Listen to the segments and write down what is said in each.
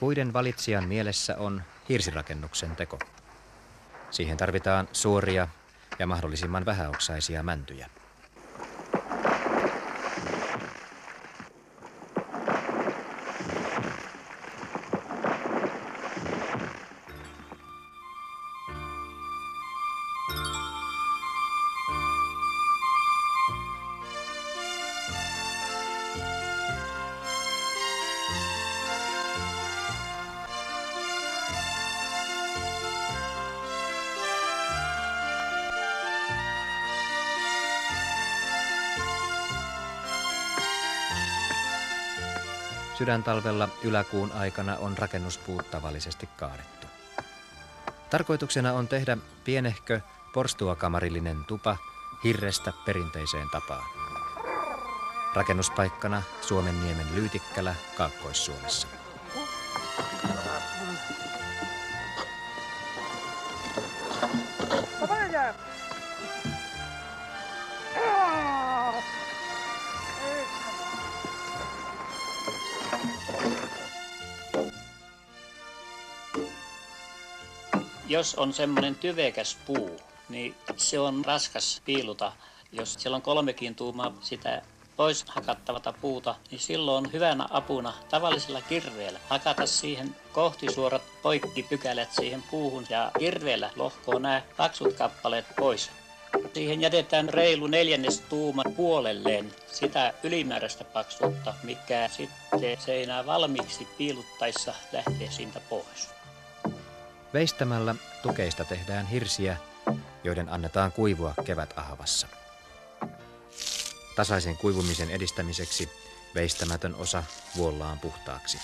Puiden valitsijan mielessä on hirsirakennuksen teko. Siihen tarvitaan suoria ja mahdollisimman vähäoksaisia mäntyjä. Sydäntalvella yläkuun aikana on rakennuspuut tavallisesti kaadettu. Tarkoituksena on tehdä pienehkö porstuakamarillinen tupa hirrestä perinteiseen tapaan. Rakennuspaikkana Suomenniemen Lyytikkälä Kaakkois-Suomessa. Jos on semmoinen tyvekäs puu, niin se on raskas piiluta. Jos siellä on 3 tuumaa sitä pois hakattavata puuta, niin silloin on hyvänä apuna tavallisella kirveellä hakata siihen kohtisuorat poikkipykälät siihen puuhun ja kirveellä lohkoo nämä paksut kappaleet pois. Siihen jätetään reilu 4 tuuma puolelleen sitä ylimääräistä paksuutta, mikä sitten seinää valmiiksi piiluttaessa lähtee siitä pois. Veistämällä tukeista tehdään hirsiä, joiden annetaan kuivua kevätahvassa. Tasaisen kuivumisen edistämiseksi veistämätön osa vuollaan puhtaaksi.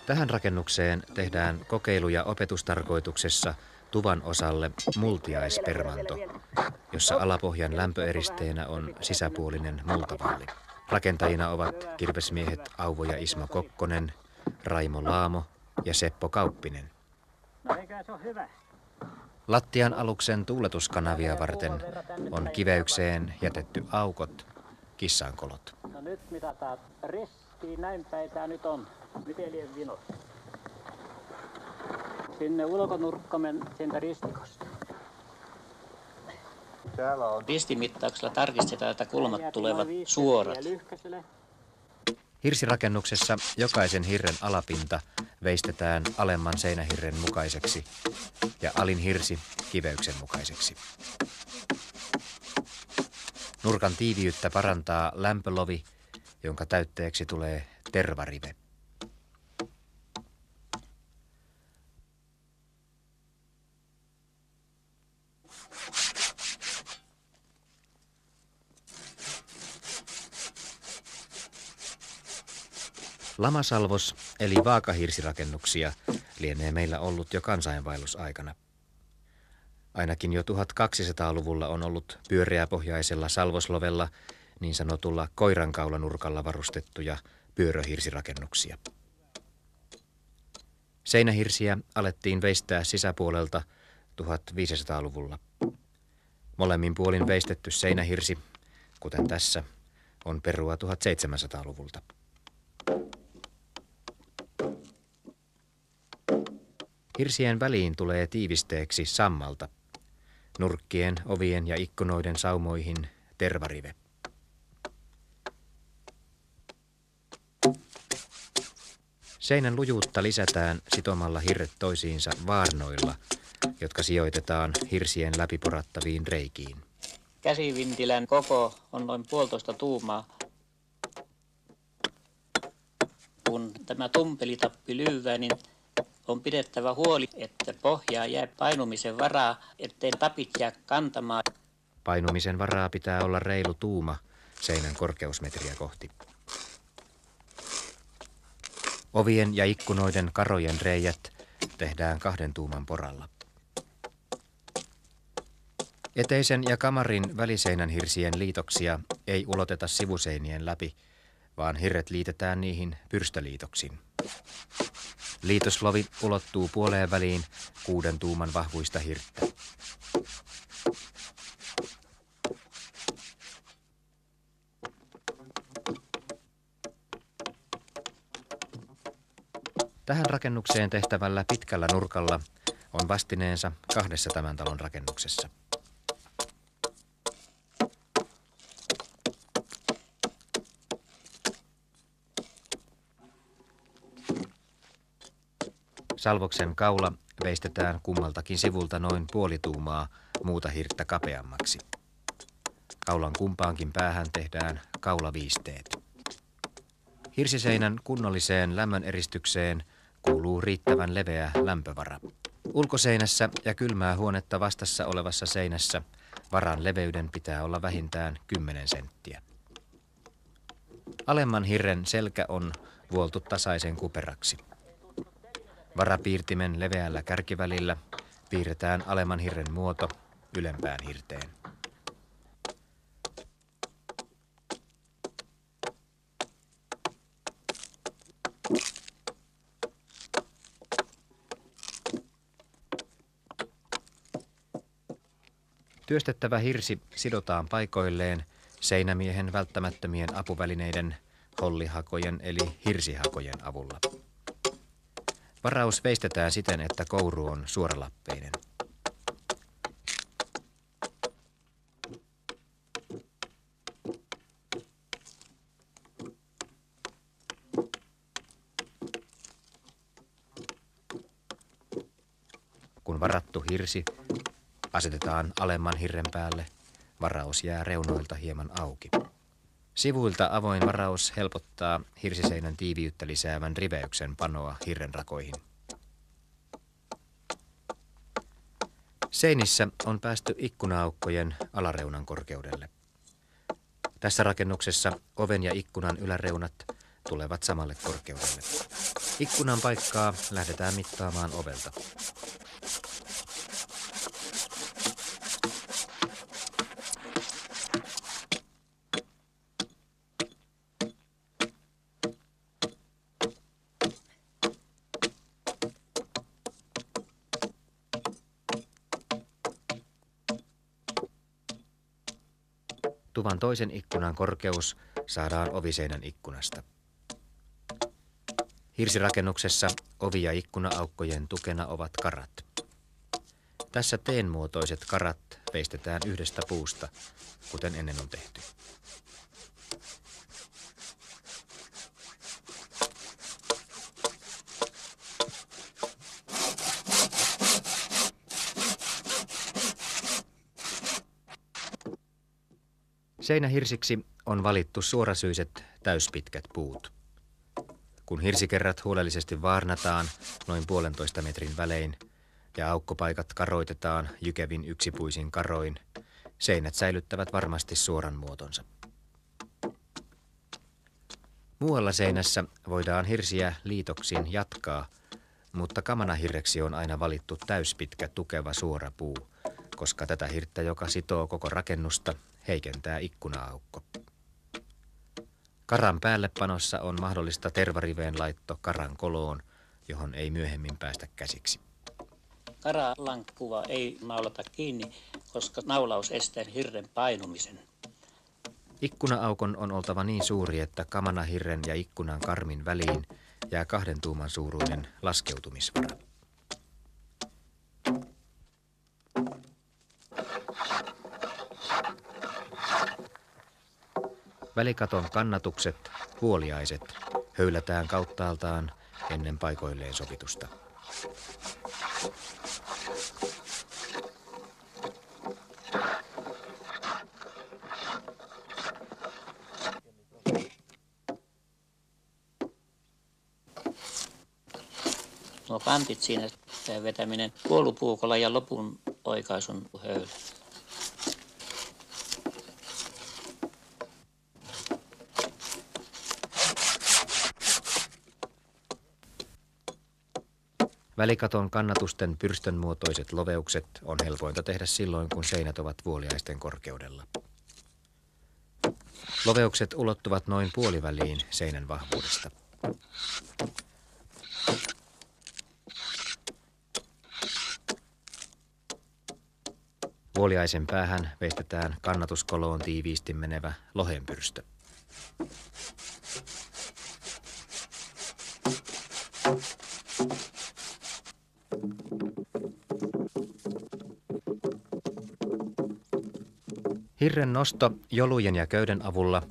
Tähän rakennukseen tehdään kokeiluja opetustarkoituksessa tuvan osalle multiaispermanto, jossa alapohjan lämpöeristeenä on sisäpuolinen multavalli. Rakentajina ovat kirvesmiehet Auvo ja Ismo Kokkonen, Raimo Laamo ja Seppo Kauppinen. Lattian aluksen tuuletuskanavia varten on kiveykseen jätetty aukot, kissankolot. No nyt mitataan ristiin, näin päin tää nyt on. Miten liian vino? Sinne ulkonurkkamen siitä ristikosta. Ristimittauksella tarkistetaan, että kulmat tulevat suorat. Hirsirakennuksessa jokaisen hirren alapinta veistetään alemman seinähirren mukaiseksi ja alin hirsi kiveyksen mukaiseksi. Nurkan tiiviyttä parantaa lämpölovi, jonka täytteeksi tulee tervarive. Lamasalvos eli vaakahirsirakennuksia lienee meillä ollut jo kansainvaellusaikana. Ainakin jo 1200-luvulla on ollut pyöreäpohjaisella salvoslovella niin sanotulla koirankaulanurkalla varustettuja pyöröhirsirakennuksia. Seinähirsiä alettiin veistää sisäpuolelta 1500-luvulla. Molemmin puolin veistetty seinähirsi, kuten tässä, on perua 1700-luvulta. Hirsien väliin tulee tiivisteeksi sammalta. Nurkkien, ovien ja ikkunoiden saumoihin tervarive. Seinän lujuutta lisätään sitomalla hirret toisiinsa vaarnoilla, jotka sijoitetaan hirsien läpiporattaviin reikiin. Käsivintilän koko on noin 1,5 tuumaa. Kun tämä tumpelitappi lyyvää, niin on pidettävä huoli, että pohjaa jää painumisen varaa, ettei tapit jää kantamaan. Painumisen varaa pitää olla reilu tuuma seinän korkeusmetriä kohti. Ovien ja ikkunoiden karojen reijät tehdään 2 tuuman poralla. Eteisen ja kamarin väliseinän hirsien liitoksia ei uloteta sivuseinien läpi, vaan hirret liitetään niihin pyrstöliitoksin. Liitoslovi ulottuu puoleen väliin 6 tuuman vahvuista hirttä. Tähän rakennukseen tehtävällä pitkällä nurkalla on vastineensa 2 tämän talon rakennuksessa. Salvoksen kaula veistetään kummaltakin sivulta noin puoli tuumaa muuta hirttä kapeammaksi. Kaulan kumpaankin päähän tehdään kaulaviisteet. Hirsiseinän kunnolliseen lämmöneristykseen kuuluu riittävän leveä lämpövara. Ulkoseinässä ja kylmää huonetta vastassa olevassa seinässä varan leveyden pitää olla vähintään 10 senttiä. Alemman hirren selkä on vuoltu tasaisen kuperaksi. Varapiirtimen leveällä kärkivälillä piirretään alemman hirren muoto ylempään hirteen. Työstettävä hirsi sidotaan paikoilleen seinämiehen välttämättömien apuvälineiden hollihakojen eli hirsihakojen avulla. Varaus veistetään siten, että kouru on suoralappeinen. Kun varattu hirsi asetetaan alemman hirren päälle, varaus jää reunoilta hieman auki. Sivuilta avoin varaus helpottaa hirsiseinän tiiviyttä lisäävän riveyksen panoa hirrenrakoihin. Seinissä on päästy ikkuna-aukkojen alareunan korkeudelle. Tässä rakennuksessa oven ja ikkunan yläreunat tulevat samalle korkeudelle. Ikkunan paikkaa lähdetään mittaamaan ovelta. Tuvan toisen ikkunan korkeus saadaan oviseinän ikkunasta. Hirsirakennuksessa ovi- ja ikkuna-aukkojen tukena ovat karat. Tässä teenmuotoiset karat veistetään yhdestä puusta, kuten ennen on tehty. Seinähirsiksi on valittu suorasyiset täyspitkät puut. Kun hirsikerrat huolellisesti vaarnataan noin 1,5 metrin välein ja aukkopaikat karoitetaan jykevin yksipuisin karoin, seinät säilyttävät varmasti suoran muotonsa. Muualla seinässä voidaan hirsiä liitoksin jatkaa, mutta kamanahirreksi on aina valittu täyspitkä tukeva suora puu, koska tätä hirttä, joka sitoo koko rakennusta, heikentää ikkuna-aukko. Karan päällepanossa on mahdollista tervariveen laitto karan koloon, johon ei myöhemmin päästä käsiksi. Karalankkua ei naulata kiinni, koska naulaus estää hirren painumisen. Ikkuna-aukon on oltava niin suuri, että kamanahirren ja ikkunan karmin väliin jää 2 tuuman suuruinen laskeutumisvara. Välikaton kannatukset, vuoliaiset, höylätään kauttaaltaan ennen paikoilleen sovitusta. Nuo kantit siinä vetäminen puolupuukolla ja lopun oikaisun höylä. Välikaton kannatusten pyrstönmuotoiset loveukset on helpointa tehdä silloin, kun seinät ovat vuoliaisten korkeudella. Loveukset ulottuvat noin puoliväliin seinän vahvuudesta. Vuoliaisen päähän veistetään kannatuskoloon tiiviisti menevä lohenpyrstö. Hirren nosto jolujen ja köyden avulla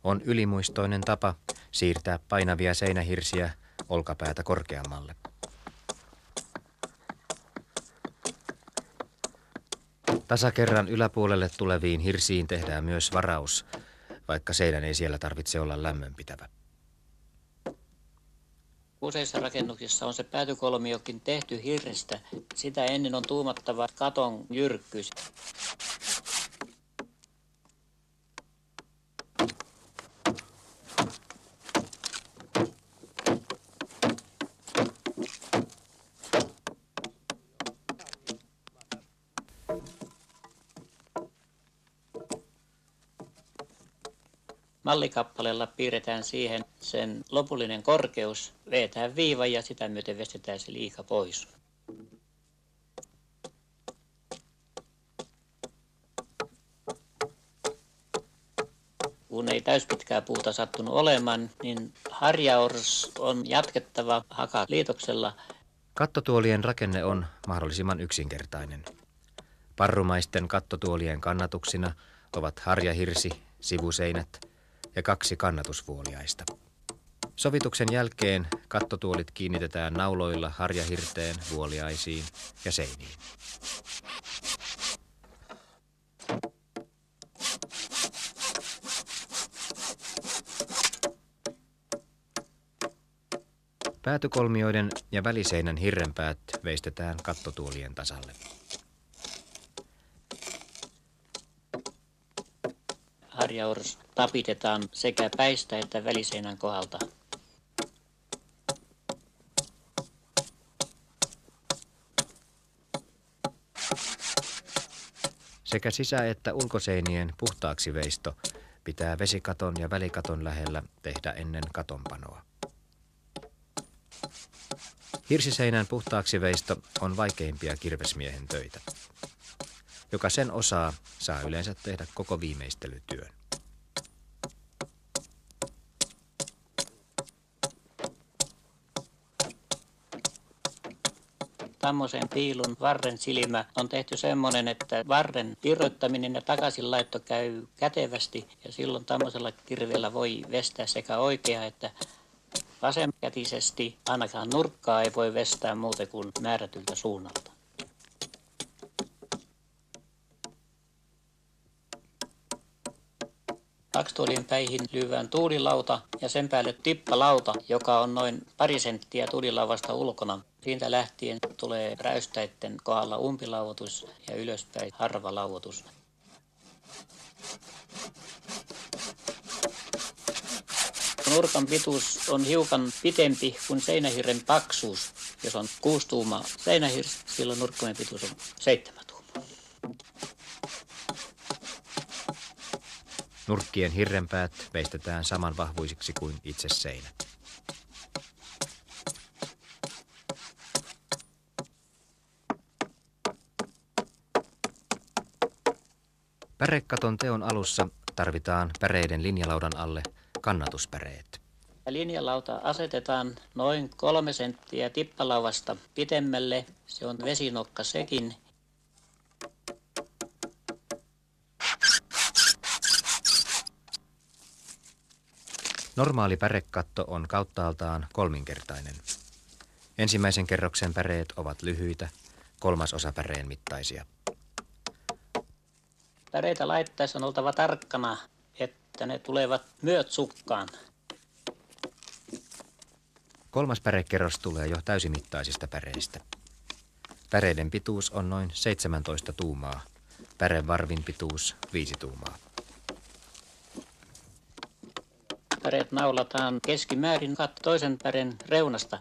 on ylimuistoinen tapa siirtää painavia seinähirsiä olkapäätä korkeammalle. Tasakerran yläpuolelle tuleviin hirsiin tehdään myös varaus, vaikka seinän ei siellä tarvitse olla lämmönpitävä. Useissa rakennuksissa on se päätykolmiokin tehty hirrestä. Sitä ennen on tuumattava katon jyrkkyys. Mallikappaleella piirretään siihen sen lopullinen korkeus, vetään viiva ja sitä myöten vestetään se liika pois. Kun ei täyspitkää puuta sattunut olemaan, niin harjaors on jatkettava hakaliitoksella. Kattotuolien rakenne on mahdollisimman yksinkertainen. Parrumaisten kattotuolien kannatuksina ovat harjahirsi, sivuseinät ja 2 kannatusvuoliaista. Sovituksen jälkeen kattotuolit kiinnitetään nauloilla harjahirteen, vuoliaisiin ja seiniin. Päätykolmioiden ja väliseinän hirrenpäät veistetään kattotuolien tasalle. Harjaors tapitetaan sekä päistä että väliseinän kohdalta. Sekä sisä- että ulkoseinien puhtaaksi veisto pitää vesikaton ja välikaton lähellä tehdä ennen katonpanoa. Hirsiseinän puhtaaksi veisto on vaikeimpia kirvesmiehen töitä. Joka sen osaa, saa yleensä tehdä koko viimeistelytyön. Tammosen piilun varren silmä on tehty semmoinen, että varren irrottaminen ja takaisinlaitto käy kätevästi ja silloin tammosella kirveellä voi vestää sekä oikea että vasenkätisesti. Ainakaan nurkkaa ei voi vestää muuten kuin määrätyltä suunnalta. Kaksituolien päihin lyövään tuulilauta ja sen päälle tippalauta, joka on noin 2 senttiä tuulilauvasta ulkona. Siitä lähtien tulee räystäitten kohdalla umpilauotus ja ylöspäin harvalauotus. Nurkan pituus on hiukan pitempi kuin seinähirren paksuus. Jos on 6 tuumaa seinähirs, silloin nurkkojen pituus on 7 tuumaa. Nurkkien hirrenpäät veistetään saman vahvuisiksi kuin itse seinä. Pärekaton teon alussa tarvitaan päreiden linjalaudan alle kannatuspäreet. Linjalauta asetetaan noin 3 senttiä tippalauvasta pitemmälle. Se on vesinokka sekin. Normaali pärekatto on kauttaaltaan 3-kertainen. Ensimmäisen kerroksen päreet ovat lyhyitä, 1/3 päreen mittaisia. Päreitä laittaessa on oltava tarkkana, että ne tulevat myöt sukkaan. 3. pärekerros tulee jo täysimittaisista päreistä. Päreiden pituus on noin 17 tuumaa, pärevarvin pituus 5 tuumaa. Päreet naulataan keskimäärin toisen pären reunasta.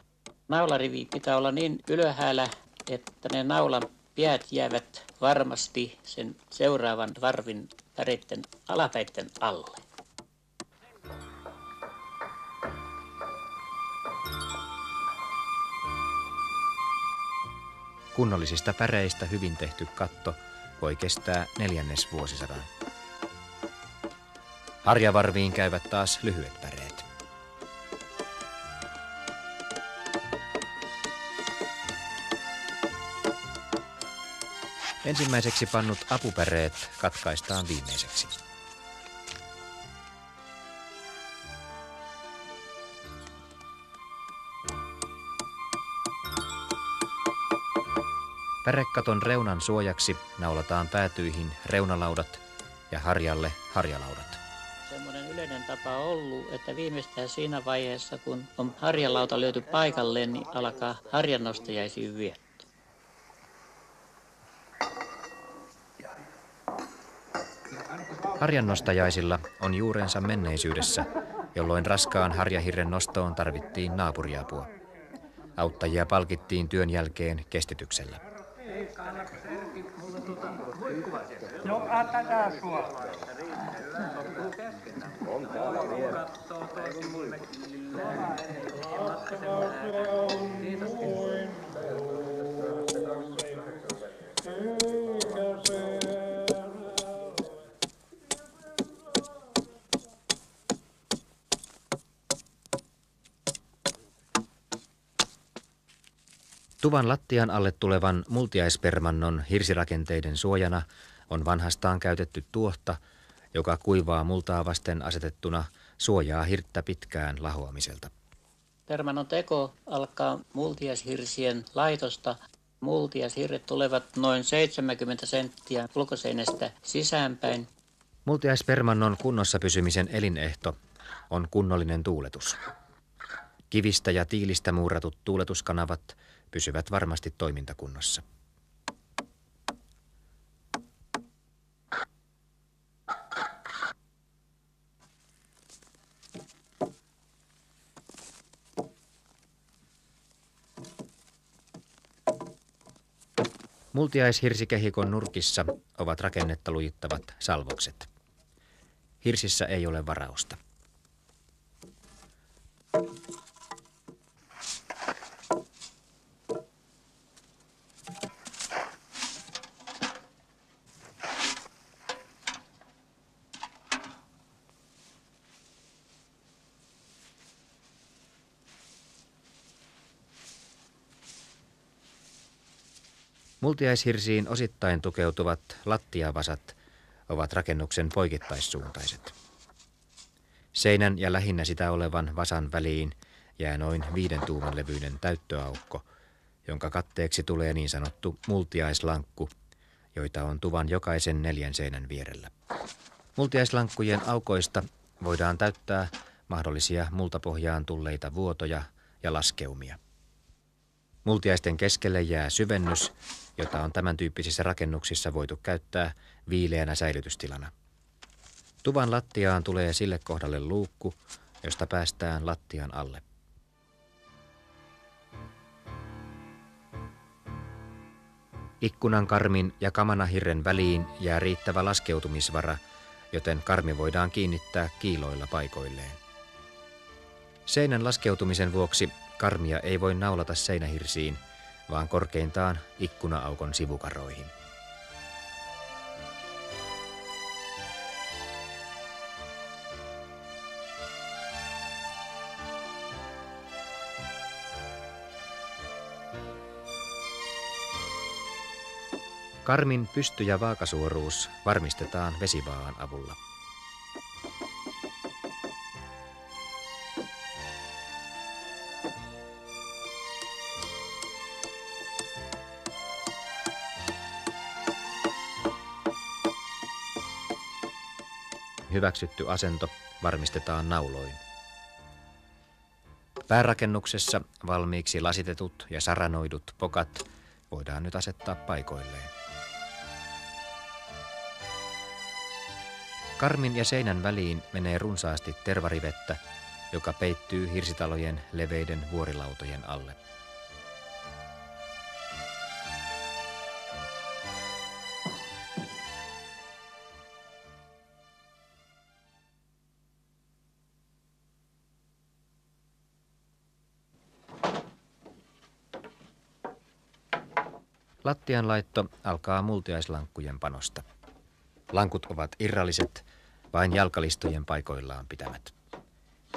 Naularivi pitää olla niin ylhäällä, että ne naulan päät jäävät varmasti sen seuraavan varvin päreiden alapäitten alle. Kunnollisista päreistä hyvin tehty katto voi kestää 4. vuosisadan. Harjavarviin käyvät taas lyhyet päreet. Ensimmäiseksi pannut apupäreet katkaistaan viimeiseksi. Pärekaton reunan suojaksi naulataan päätyihin reunalaudat ja harjalle harjalaudat. Semmoinen yleinen tapa on ollut, että viimeistään siinä vaiheessa, kun on harjalauta löyty paikalleen, niin alkaa harjannostajaisiin vietto. Harjannostajaisilla on juurensa menneisyydessä, jolloin raskaan harjahirren nostoon tarvittiin naapuriapua. Auttajia palkittiin työn jälkeen kestityksellä. Tuvan lattian alle tulevan multiaispermannon hirsirakenteiden suojana on vanhastaan käytetty tuohta, joka kuivaa multaa vasten asetettuna suojaa hirttä pitkään lahoamiselta. Permannon teko alkaa multiaishirsien laitosta. Multiaishirret tulevat noin 70 senttiä ulkoseinästä sisäänpäin. Multiaispermannon kunnossa pysymisen elinehto on kunnollinen tuuletus. Kivistä ja tiilistä muuratut tuuletuskanavat pysyvät varmasti toimintakunnossa. Multiaishirsikehikon nurkissa ovat rakennetta lujittavat salvokset. Hirsissä ei ole varausta. Multiaishirsiin osittain tukeutuvat lattiavasat ovat rakennuksen poikittaissuuntaiset. Seinän ja lähinnä sitä olevan vasan väliin jää noin 5 tuuman levyinen täyttöaukko, jonka katteeksi tulee niin sanottu multiaislankku, joita on tuvan jokaisen 4 seinän vierellä. Multiaislankkujen aukoista voidaan täyttää mahdollisia multapohjaan tulleita vuotoja ja laskeumia. Multiaisten keskelle jää syvennys, jota on tämän tyyppisissä rakennuksissa voitu käyttää viileänä säilytystilana. Tuvan lattiaan tulee sille kohdalle luukku, josta päästään lattian alle. Ikkunan karmin ja kamanahirren väliin jää riittävä laskeutumisvara, joten karmi voidaan kiinnittää kiiloilla paikoilleen. Seinän laskeutumisen vuoksi karmia ei voi naulata seinähirsiin, vaan korkeintaan ikkuna-aukon sivukaroihin. Karmin pysty- ja vaakasuoruus varmistetaan vesivaan avulla. Hyväksytty asento varmistetaan nauloin. Päärakennuksessa valmiiksi lasitetut ja saranoidut pokat voidaan nyt asettaa paikoilleen. Karmin ja seinän väliin menee runsaasti tervarivettä, joka peittyy hirsitalojen leveiden vuorilautojen alle. Lattian laitto alkaa multiaislankkujen panosta. Lankut ovat irralliset, vain jalkalistojen paikoillaan pitämät.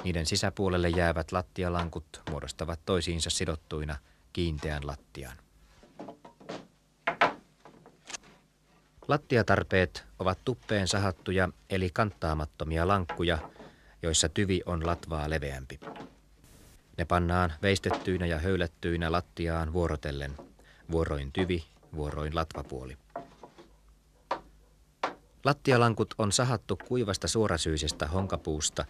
Niiden sisäpuolelle jäävät lattialankut muodostavat toisiinsa sidottuina kiinteän lattian. Lattiatarpeet ovat tuppeen sahattuja eli kanttaamattomia lankkuja, joissa tyvi on latvaa leveämpi. Ne pannaan veistettyinä ja höylättyinä lattiaan vuorotellen, vuoroin tyvi, vuoroin latvapuoli. Lattialankut on sahattu kuivasta suorasyisestä honkapuusta,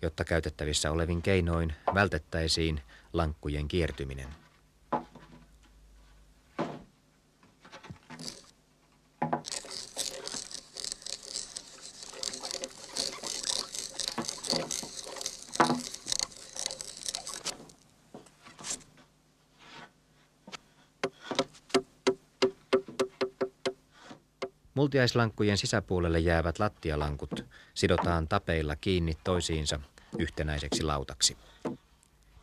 jotta käytettävissä olevin keinoin vältettäisiin lankkujen kiertyminen. Multiaislankkujen sisäpuolelle jäävät lattialankut sidotaan tapeilla kiinni toisiinsa yhtenäiseksi lautaksi.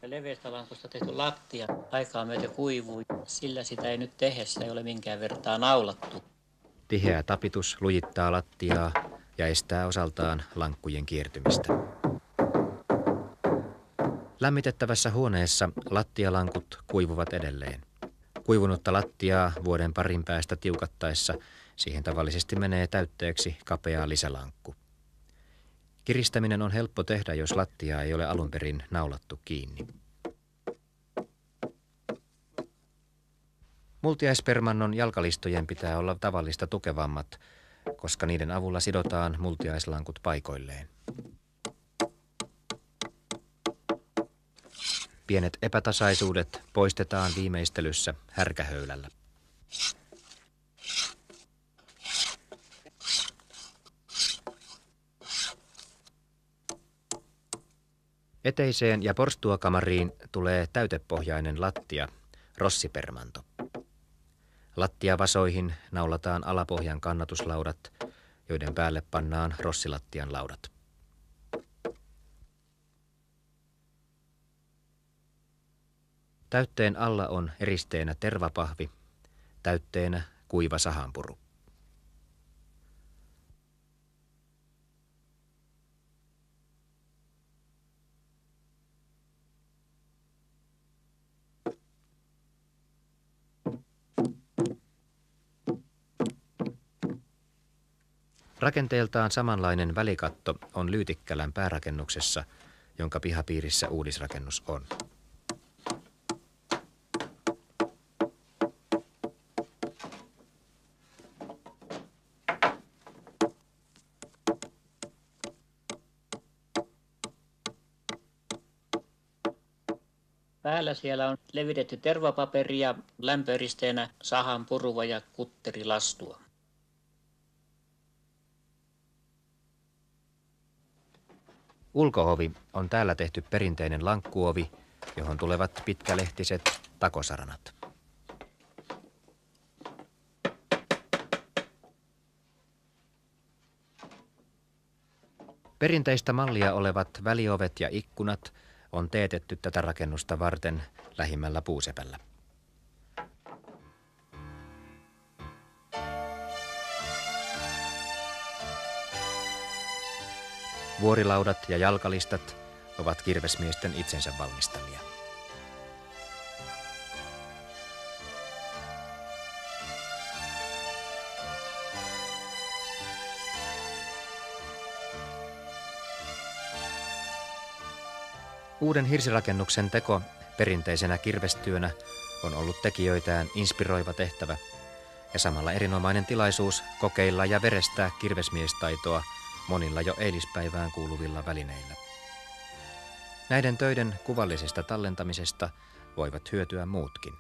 Leveästä lankusta tehty lattia aikaa myöten kuivuu, sillä sitä ei nyt tehdä, sitä ei ole minkään vertaa naulattu. Tiheä tapitus lujittaa lattiaa ja estää osaltaan lankkujen kiertymistä. Lämmitettävässä huoneessa lattialankut kuivuvat edelleen. Kuivunutta lattiaa vuoden parin päästä tiukattaessa siihen tavallisesti menee täytteeksi kapea lisälankku. Kiristäminen on helppo tehdä, jos lattiaa ei ole alun perin naulattu kiinni. Multiaispermannon jalkalistojen pitää olla tavallista tukevammat, koska niiden avulla sidotaan multiaislankut paikoilleen. Pienet epätasaisuudet poistetaan viimeistelyssä härkähöylällä. Eteiseen ja porstuakamariin tulee täytepohjainen lattia, rossipermanto. Lattiavasoihin naulataan alapohjan kannatuslaudat, joiden päälle pannaan rossilattian laudat. Täytteen alla on eristeenä tervapahvi, täytteenä kuiva sahanpuru. Rakenteeltaan samanlainen välikatto on Lyytikkälän päärakennuksessa, jonka pihapiirissä uudisrakennus on. Päällä siellä on levitetty tervapaperi ja lämpöeristeenä sahan puruva ja kutterilastua. Ulkoovi on täällä tehty perinteinen lankkuovi, johon tulevat pitkälehtiset takosaranat. Perinteistä mallia olevat väliovet ja ikkunat on teetetty tätä rakennusta varten lähimmällä puusepällä. Vuorilaudat ja jalkalistat ovat kirvesmiesten itsensä valmistamia. Uuden hirsirakennuksen teko perinteisenä kirvestyönä on ollut tekijöitään inspiroiva tehtävä ja samalla erinomainen tilaisuus kokeilla ja verestää kirvesmiestaitoa monilla jo eilispäivään kuuluvilla välineillä. Näiden töiden kuvallisesta tallentamisesta voivat hyötyä muutkin.